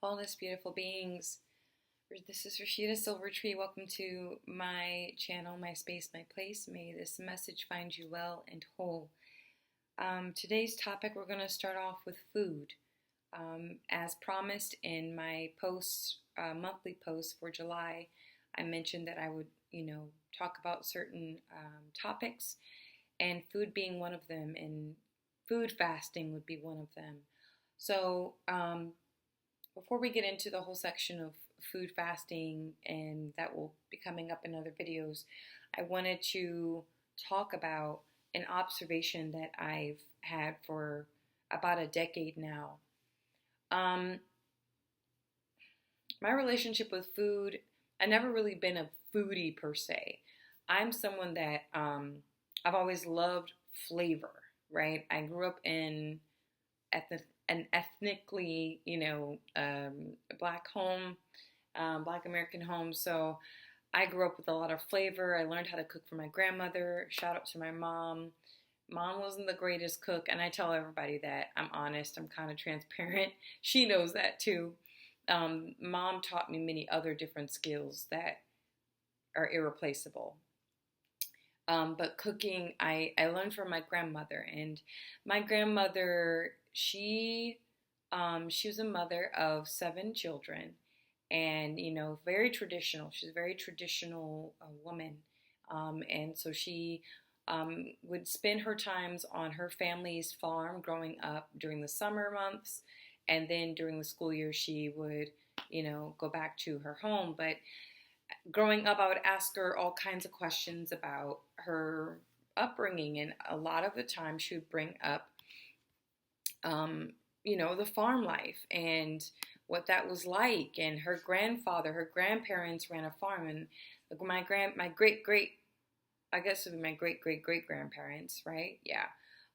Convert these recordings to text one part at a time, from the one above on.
Wellness, beautiful beings. This is Rashida Silvertree. Welcome to my channel, my space, my place. May this message find you well and whole. Today's topic, we're going to start off with food. As promised in my monthly post for July, I mentioned that I would, talk about certain topics, and food being one of them, and food fasting would be one of them. So, before we get into the whole section of food fasting, and that will be coming up in other videos, I wanted to talk about an observation that I've had for about a decade now. My relationship with food, I've never really been a foodie per se. I'm someone that I've always loved flavor, right? I grew up in an ethnically, black home, black American home. So I grew up with a lot of flavor. I learned how to cook from my grandmother. Shout out to my mom. Mom wasn't the greatest cook, and I tell everybody that. I'm honest. I'm kind of transparent. She knows that too. Mom taught me many other different skills that are irreplaceable. But cooking, I learned from my grandmother, and my grandmother, she was a mother of 7 children, and very traditional. She's a very traditional woman, and so she would spend her times on her family's farm growing up during the summer months, and then during the school year she would go back to her home. But growing up, I would ask her all kinds of questions about her upbringing, and a lot of the time she would bring up the farm life and what that was like. And her grandparents ran a farm, and my great I guess it would be my great grandparents, right? Yeah,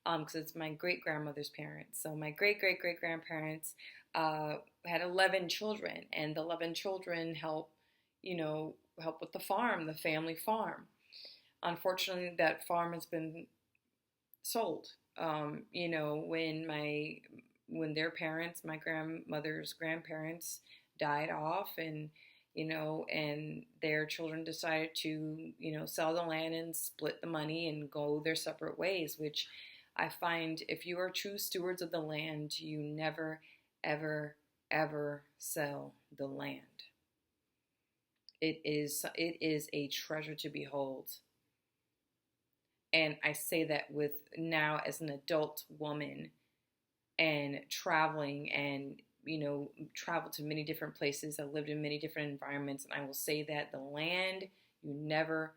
because it's my great grandmother's parents. So my great grandparents had 11 children, and the 11 children help with the farm, the family farm. Unfortunately, that farm has been sold. When their parents, my grandmother's grandparents, died off, and their children decided to sell the land and split the money and go their separate ways, which I find, if you are true stewards of the land, you never, ever, ever sell the land. It is a treasure to behold. And I say that with now as an adult woman, and traveling, and traveled to many different places. I lived in many different environments, and I will say that the land, you never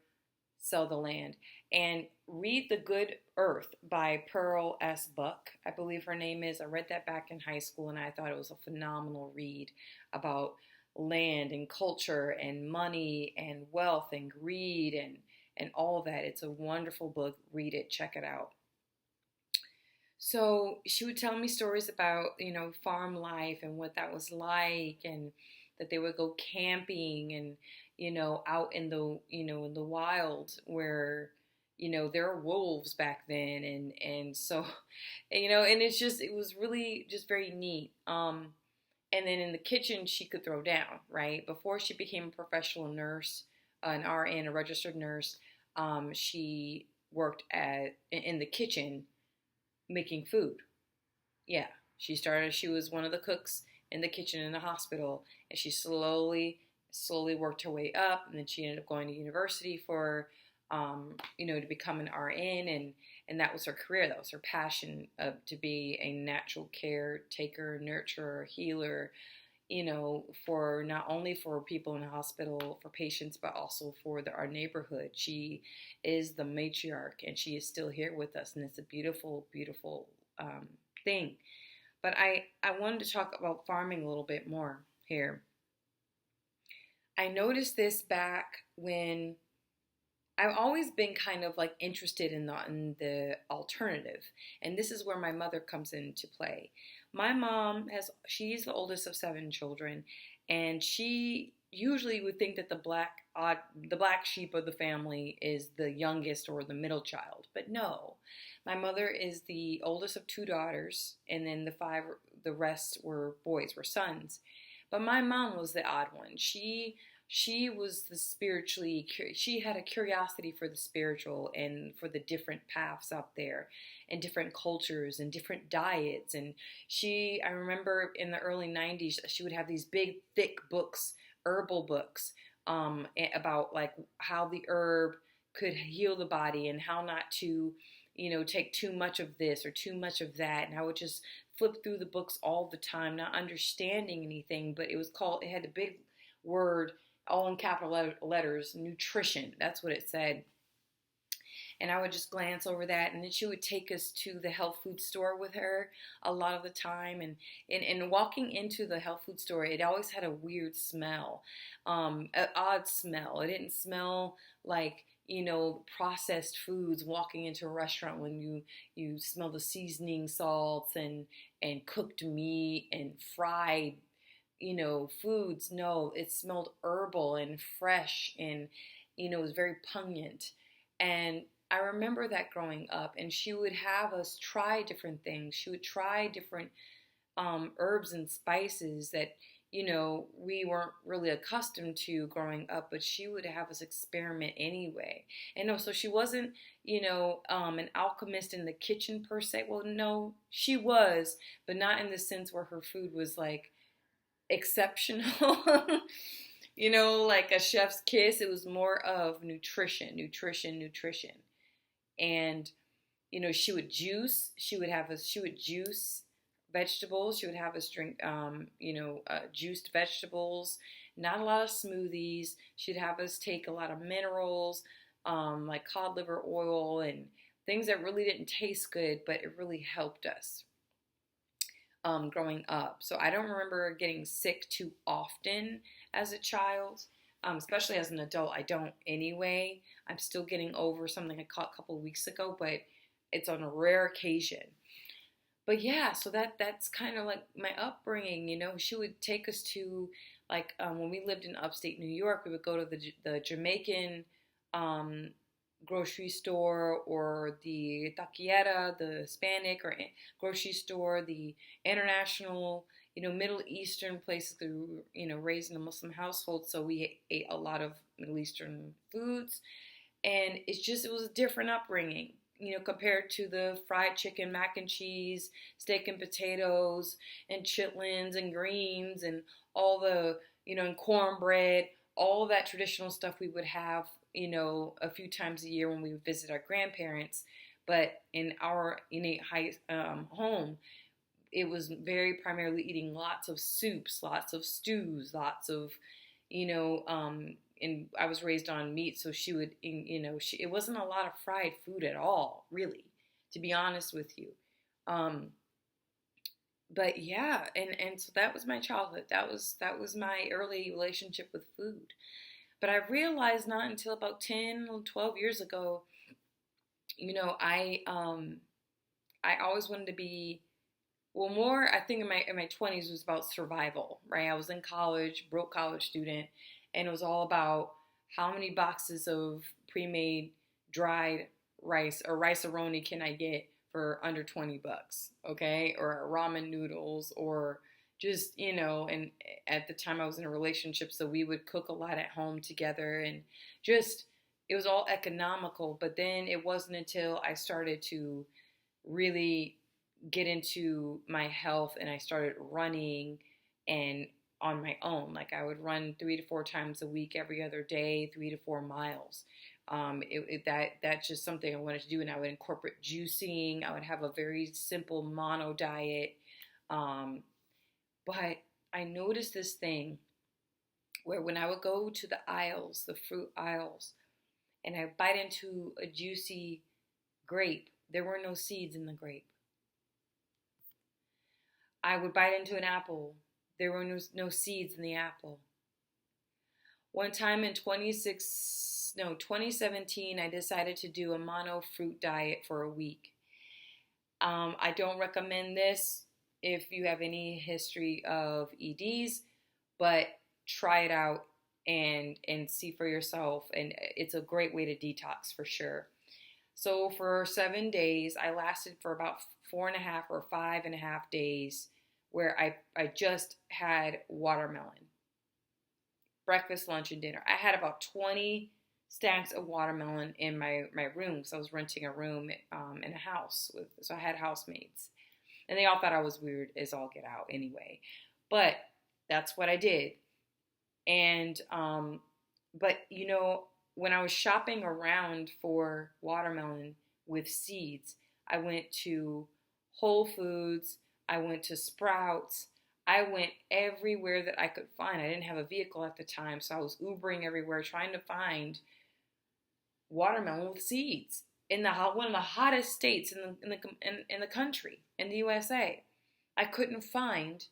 sell the land. And read The Good Earth by Pearl S. Buck, I believe her name is. I read that back in high school, and I thought it was a phenomenal read about land and culture and money and wealth and greed and all of that. It's a wonderful book. Read it. Check it out. So she would tell me stories about, farm life and what that was like, and that they would go camping and, out in the, in the wild where, there were wolves back then. And so, and it was really just very neat. And then in the kitchen, she could throw down, right? Before she became a professional nurse, an RN, a registered nurse, she worked in the kitchen making food. Yeah, she was one of the cooks in the kitchen in the hospital, and she slowly worked her way up, and then she ended up going to university for, to become an RN, and that was her career. That was her passion, to be a natural caretaker, nurturer, healer, for not only for people in the hospital, for patients, but also for our neighborhood. She is the matriarch, and she is still here with us, and it's a beautiful, beautiful thing. But I wanted to talk about farming a little bit more here. I noticed this back when I've always been kind of like interested in the alternative, and this is where my mother comes into play. My mom she's the oldest of 7 children, and she usually would think that the black sheep of the family is the youngest or the middle child, but no. My mother is the oldest of 2 daughters, and then the rest were boys, were sons. But my mom was the odd one. She was she had a curiosity for the spiritual and for the different paths out there and different cultures and different diets. And I remember in the early 90s, she would have these big, thick books, herbal books, about like how the herb could heal the body and how not to, take too much of this or too much of that. And I would just flip through the books all the time, not understanding anything, but it had a big word all in capital letters, nutrition. That's what it said. And I would just glance over that, and then she would take us to the health food store with her a lot of the time. And walking into the health food store, it always had a weird smell, an odd smell. It didn't smell like, processed foods. Walking into a restaurant, when you smell the seasoning salts and cooked meat and fried, foods. No, it smelled herbal and fresh, and it was very pungent. And I remember that growing up, and she would have us try different things. She would try different herbs and spices that we weren't really accustomed to growing up, but she would have us experiment anyway. And no, so she wasn't an alchemist in the kitchen per se. Well, no, she was, but not in the sense where her food was like exceptional. Like a chef's kiss. It was more of nutrition. And she would juice. She would juice vegetables. She would have us drink juiced vegetables, not a lot of smoothies. She'd have us take a lot of minerals, like cod liver oil and things that really didn't taste good, but it really helped us growing up. So I don't remember getting sick too often as a child, especially as an adult. I don't anyway. I'm still getting over something I caught a couple of weeks ago, but it's on a rare occasion. But yeah, so that's kind of like my upbringing. She would take us to, like, when we lived in upstate New York, we would go to the Jamaican grocery store, or the taqueria, the Hispanic or grocery store, the international, Middle Eastern places. We were, raised in a Muslim household, so we ate a lot of Middle Eastern foods, and it was a different upbringing, compared to the fried chicken, mac and cheese, steak and potatoes, and chitlins and greens, and all the, and cornbread, all of that traditional stuff we would have, a few times a year when we would visit our grandparents. But in our innate home, it was very primarily eating lots of soups, lots of stews, lots of, and I was raised on meat, so she would, it wasn't a lot of fried food at all, really, to be honest with you. But yeah, and so that was my childhood. That was my early relationship with food. But I realized not until about 10 or 12 years ago, I always wanted to be, well, more, I think in my 20s was about survival, right? I was in college, broke college student, and it was all about how many boxes of pre-made dried rice or rice-a-roni can I get for under $20, okay? Or ramen noodles, or just, and at the time I was in a relationship, so we would cook a lot at home together, and just, it was all economical. But then it wasn't until I started to really get into my health and I started running and on my own. Like, I would run 3 to 4 times a week, every other day, 3 to 4 miles. That's just something I wanted to do. And I would incorporate juicing. I would have a very simple mono diet. But I noticed this thing where when I would go to the aisles, the fruit aisles, and I bite into a juicy grape, there were no seeds in the grape. I would bite into an apple. There were no seeds in the apple. One time in 2017, I decided to do a mono fruit diet for a week. I don't recommend this if you have any history of EDs, but try it out and see for yourself. And it's a great way to detox for sure. So for 7 days, I lasted for about 4.5 or 5.5 days where I just had watermelon, breakfast, lunch, and dinner. I had about 20 stacks of watermelon in my room. So I was renting a room in a house so I had housemates, and they all thought I was weird as all get out anyway. But that's what I did. And but when I was shopping around for watermelon with seeds, I went to Whole Foods, I went to Sprouts, I went everywhere that I could find. I didn't have a vehicle at the time, so I was Ubering everywhere trying to find watermelon with seeds in one of the hottest states in the country, in the USA. I couldn't find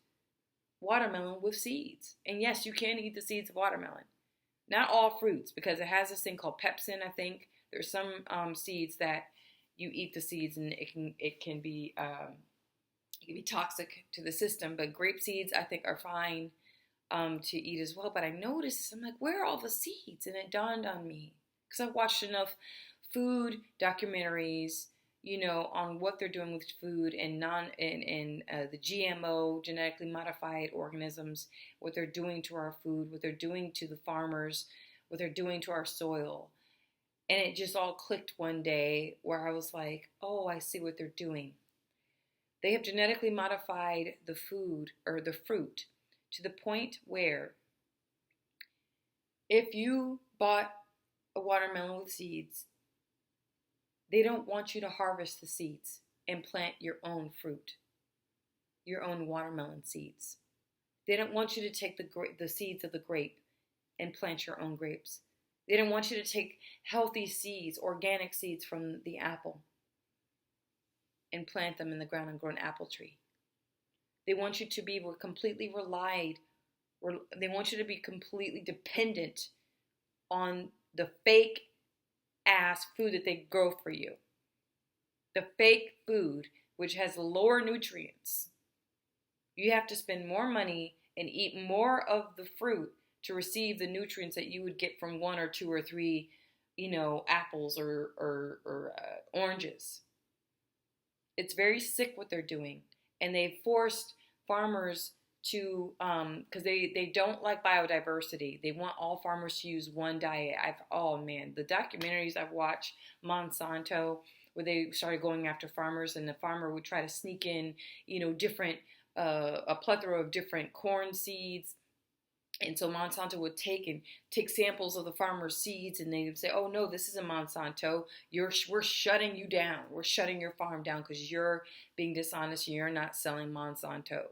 watermelon with seeds. And yes, you can eat the seeds of watermelon. Not all fruits, because it has this thing called pepsin, I think. There's some seeds that you eat the seeds and it can be toxic to the system. But grape seeds, I think, are fine to eat as well. But I noticed, I'm like, where are all the seeds? And it dawned on me, because I've watched enough food documentaries, on what they're doing with food and the GMO, genetically modified organisms, what they're doing to our food, what they're doing to the farmers, what they're doing to our soil. And it just all clicked one day where I was like, oh, I see what they're doing. They have genetically modified the food or the fruit to the point where if you bought a watermelon with seeds, they don't want you to harvest the seeds and plant your own fruit, your own watermelon seeds. They don't want you to take the seeds of the grape and plant your own grapes. They don't want you to take healthy seeds, organic seeds from the apple and plant them in the ground and grow an apple tree. They want you to be completely they want you to be completely dependent on the fake ass food that they grow for you. The fake food, which has lower nutrients. You have to spend more money and eat more of the fruit to receive the nutrients that you would get from one or two or three, apples or oranges. It's very sick what they're doing. And they forced farmers to, because they don't like biodiversity. They want all farmers to use one diet. The documentaries I've watched, Monsanto, where they started going after farmers, and the farmer would try to sneak in, different, a plethora of different corn seeds. And so Monsanto would take samples of the farmer's seeds, and they would say, oh no, this isn't Monsanto. We're shutting you down. We're shutting your farm down because you're being dishonest and you're not selling Monsanto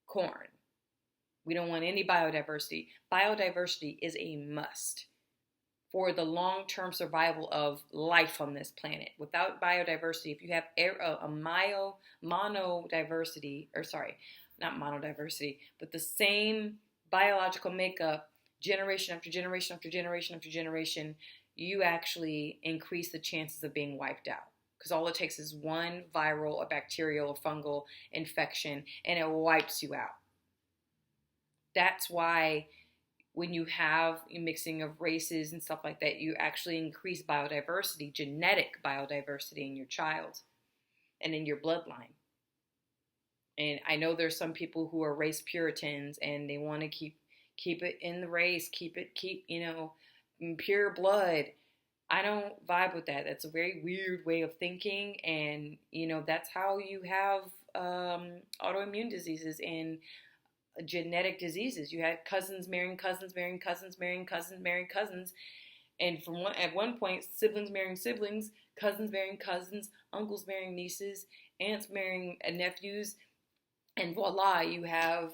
corn. We don't want any biodiversity. Biodiversity is a must for the long-term survival of life on this planet. Without biodiversity, if you have not monodiversity, but the same biological makeup, generation after generation after generation after generation, you actually increase the chances of being wiped out. Because all it takes is one viral or bacterial or fungal infection, and it wipes you out. That's why when you have a mixing of races and stuff like that, you actually increase biodiversity, genetic biodiversity in your child and in your bloodline. And I know there's some people who are race Puritans and they want to keep it in the race, keep pure blood. I don't vibe with that. That's a very weird way of thinking, and that's how you have autoimmune diseases and genetic diseases. You had cousins marrying cousins, marrying cousins, marrying cousins, marrying cousins, and at one point, siblings marrying siblings, cousins marrying cousins, uncles marrying nieces, aunts marrying nephews, and voila, you have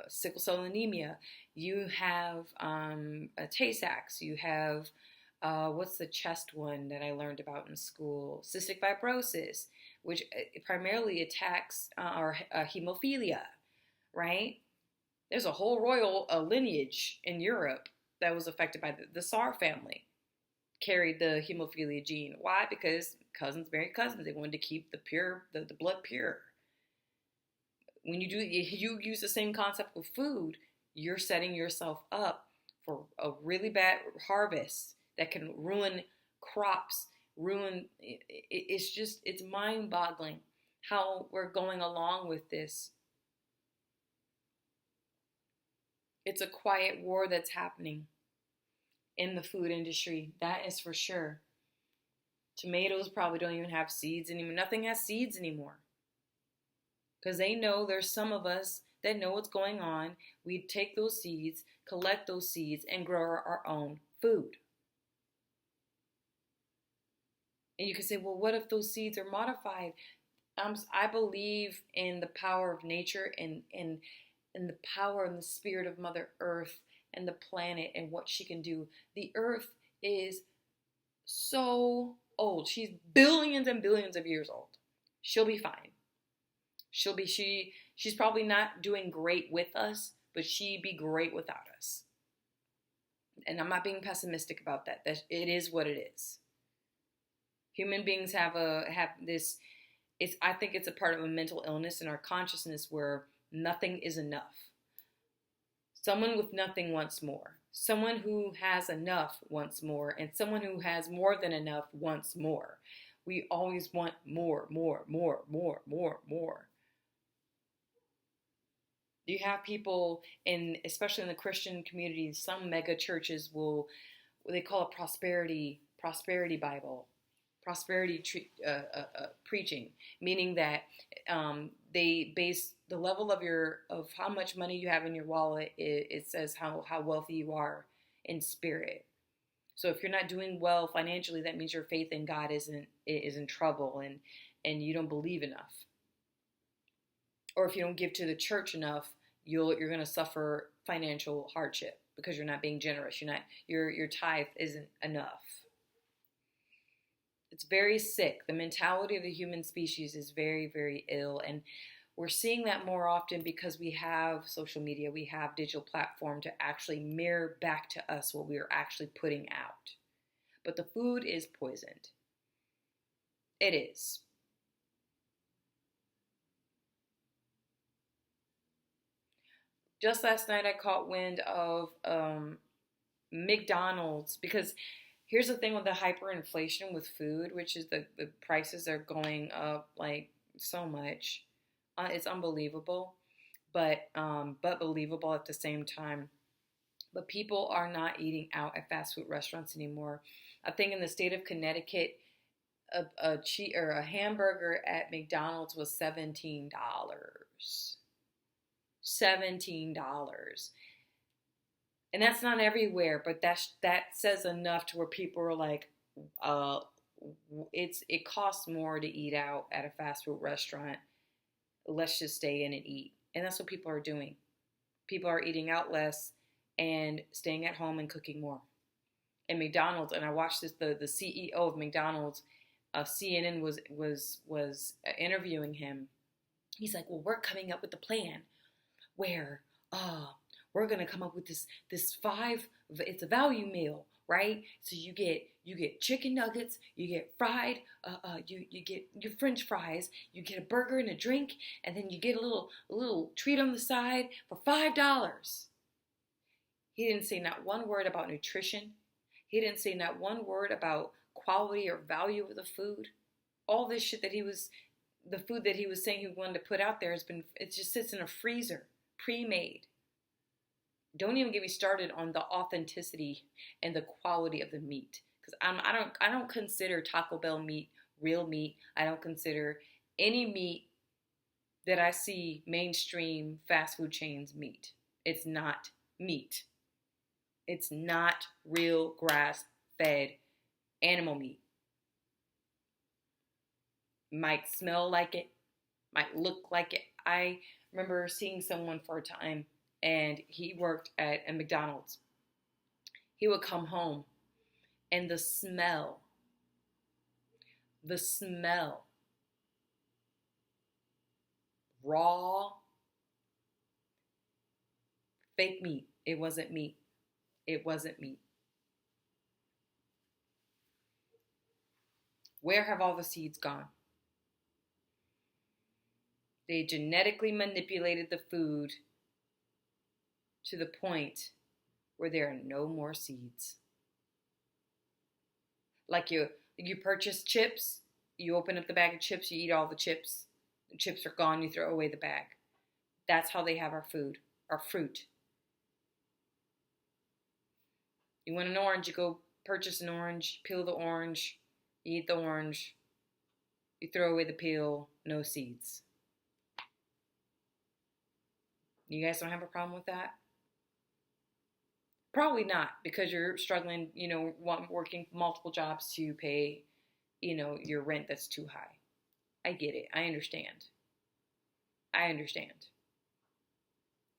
sickle cell anemia. You have Tay-Sachs. You have what's the chest one that I learned about in school? Cystic fibrosis, which primarily attacks hemophilia, right? There's a whole royal lineage in Europe that was affected by the Tsar family, carried the hemophilia gene. Why? Because cousins married cousins. They wanted to keep the blood pure. When you use the same concept with food, you're setting yourself up for a really bad harvest that can ruin crops, it's mind-boggling how we're going along with this. It's a quiet war that's happening in the food industry. That is for sure. Tomatoes probably don't even have seeds anymore. Nothing has seeds anymore. Because they know there's some of us that know what's going on. We take those seeds, collect those seeds, and grow our own food. And you can say, well, what if those seeds are modified? I believe in the power of nature and the power and the spirit of Mother Earth and the planet and what she can do. The Earth is so old. She's billions and billions of years old. She'll be fine. She's probably not doing great with us, but she'd be great without us. And I'm not being pessimistic about that. It is what it is. Human beings have this. I think it's a part of a mental illness in our consciousness where nothing is enough. Someone with nothing wants more. Someone who has enough wants more, and someone who has more than enough wants more. We always want more, more, more, more, more, more. You have people especially in the Christian community, some mega churches they call it prosperity Bible, prosperity preaching, meaning that they base the level of how much money you have in your wallet. It says how wealthy you are in spirit. So if you're not doing well financially, that means your faith in God is in trouble, and you don't believe enough. Or if you don't give to the church enough, you're going to suffer financial hardship because you're not being generous. Your tithe isn't enough. It's very sick. The mentality of the human species is very, very ill. And we're seeing that more often because we have social media, we have digital platform to actually mirror back to us what we are actually putting out. But the food is poisoned. It is. Just last night I caught wind of McDonald's, because here's the thing with the hyperinflation with food, which is the prices are going up like so much. It's unbelievable, but believable at the same time. But people are not eating out at fast food restaurants anymore. I think in the state of Connecticut, a hamburger at McDonald's was $17. $17. And that's not everywhere, but that says enough to where people are like, it costs more to eat out at a fast food restaurant. Let's just stay in and eat. And that's what people are doing. People are eating out less and staying at home and cooking more. And McDonald's, and I watched this, the CEO of McDonald's, CNN was interviewing him. He's like, well, we're coming up with a plan where we're gonna come up with this it's a value meal, right? So you get chicken nuggets, you get fried, you get your French fries, you get a burger and a drink, and then you get a little treat on the side for $5. He didn't say not one word about nutrition. He didn't say not one word about quality or value of the food. All this shit the food that he was saying he wanted to put out there it just sits in a freezer, pre-made. Don't even get me started on the authenticity and the quality of the meat, because I don't consider Taco Bell meat real meat. I don't consider any meat that I see mainstream fast food chains meat. It's not meat. It's not real grass-fed animal meat. Might smell like it, might look like it. I remember seeing someone for a time, and he worked at a McDonald's. He would come home, and the smell, raw, fake meat. It wasn't meat. It wasn't meat. Where have all the seeds gone? They genetically manipulated the food to the point where there are no more seeds. Like you purchase chips, you open up the bag of chips, you eat all the chips, The chips are gone, you throw away the bag. That's how they have our food, our fruit. You want an orange, you go purchase an orange, peel the orange, you eat the orange, you throw away the peel, no seeds. You guys don't have a problem with that? Probably not, because you're struggling, working multiple jobs to pay, your rent that's too high. I get it. I understand. I understand.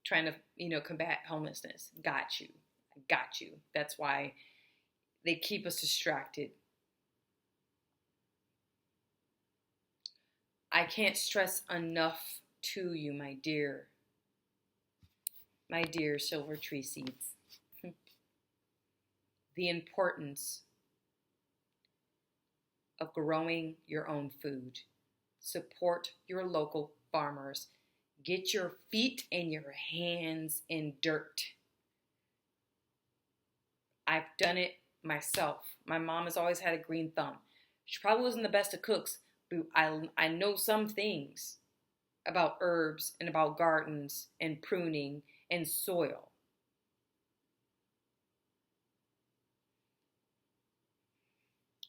Trying to, combat homelessness. Got you. I got you. That's why they keep us distracted. I can't stress enough to you, my dear silver tree seeds, the importance of growing your own food. Support your local farmers. Get your feet and your hands in dirt. I've done it myself. My mom has always had a green thumb. She probably wasn't the best of cooks, but I know some things about herbs and about gardens and pruning and soil.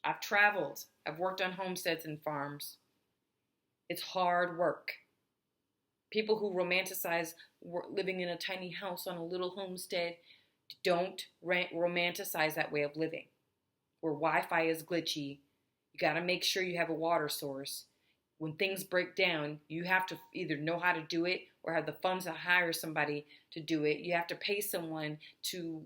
I've traveled. I've worked on homesteads and farms. It's hard work. People who romanticize living in a tiny house on a little homestead don't romanticize that way of living. Where Wi-Fi is glitchy, you got to make sure you have a water source. When things break down, you have to either know how to do it or have the funds to hire somebody to do it. You have to pay someone to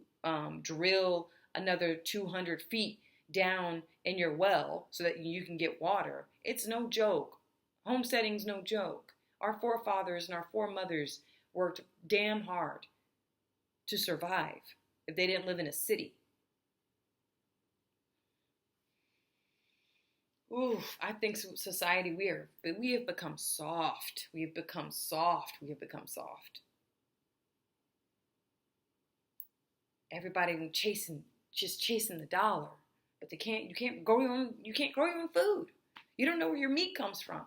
drill another 200 feet down in your well so that you can get water. It's no joke. Homesteading's no joke. Our forefathers and our foremothers worked damn hard to survive if they didn't live in a city. Ooh, I think society, we have become soft. We have become soft. We have become soft. Everybody just chasing the dollar, but you can't grow your own food. You don't know where your meat comes from.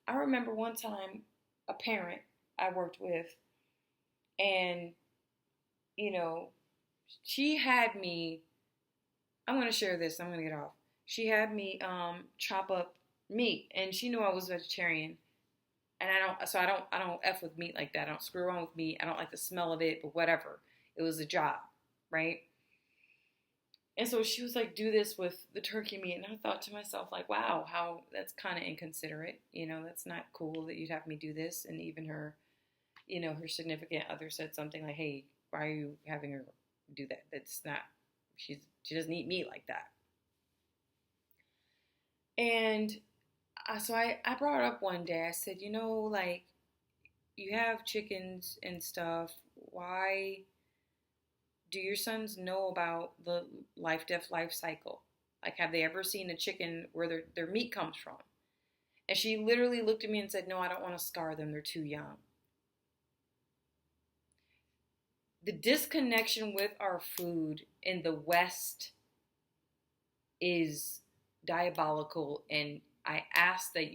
I remember one time a parent I worked with, and she had me. I'm going to share this. I'm going to get off. She had me chop up meat, and she knew I was vegetarian, and I don't f with meat like that. I don't screw around with meat. I don't like the smell of it, but whatever. It was a job, right? And so she was like, do this with the turkey meat. And I thought to myself, like, wow, how that's kind of inconsiderate. That's not cool that you'd have me do this. And even her, her significant other said something like, hey, why are you having her do that? That's not, she doesn't eat meat like that. And so I brought it up one day. I said, like, you have chickens and stuff. Why do your sons know about the life-death life cycle? Like, have they ever seen a chicken where their meat comes from? And she literally looked at me and said, no, I don't want to scar them. They're too young. The disconnection with our food in the West is diabolical. And I ask that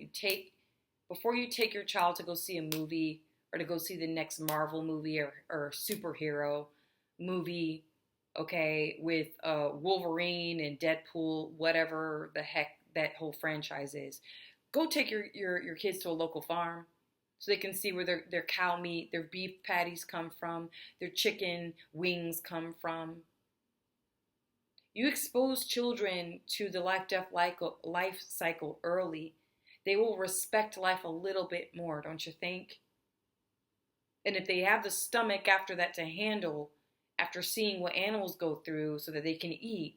before you take your child to go see a movie or to go see the next Marvel movie or superhero movie, okay, with Wolverine and Deadpool, whatever the heck that whole franchise is, go take your kids to a local farm so they can see where their cow meat, their beef patties come from, their chicken wings come from. You expose children to the life-death life cycle early, they will respect life a little bit more, don't you think? And if they have the stomach after that to handle, after seeing what animals go through so that they can eat,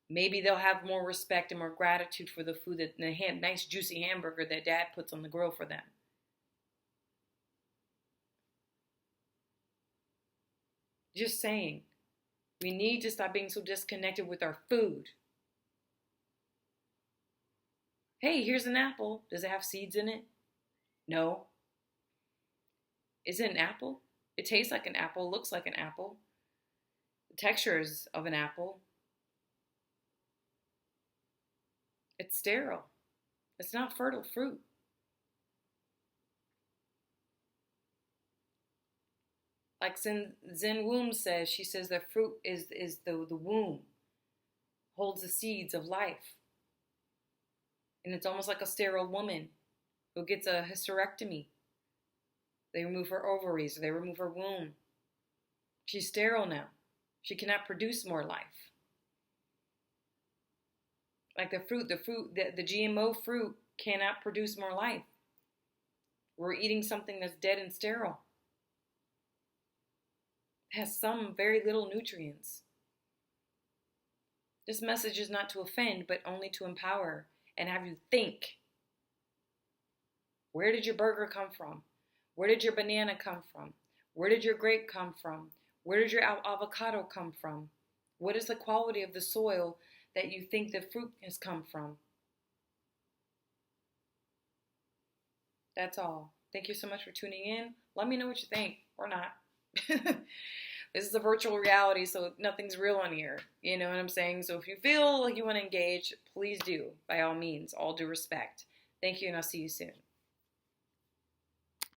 maybe they'll have more respect and more gratitude for the food, nice juicy hamburger that dad puts on the grill for them. Just saying, we need to stop being so disconnected with our food. Hey, here's an apple. Does it have seeds in it? No. Is it an apple? It tastes like an apple, looks like an apple. The texture is of an apple. It's sterile. It's not fertile fruit. Like Zen Womb says, she says that fruit is the womb, holds the seeds of life. And it's almost like a sterile woman who gets a hysterectomy. They remove her ovaries, or they remove her womb. She's sterile now. She cannot produce more life. Like the GMO fruit cannot produce more life. We're eating something that's dead and sterile. It has some very little nutrients. This message is not to offend, but only to empower and have you think. Where did your burger come from? Where did your banana come from? Where did your grape come from? Where did your avocado come from? What is the quality of the soil that you think the fruit has come from? That's all. Thank you so much for tuning in. Let me know what you think, or not. This is a virtual reality, so nothing's real on here. You know what I'm saying? So if you feel like you want to engage, please do. By all means, all due respect. Thank you, and I'll see you soon.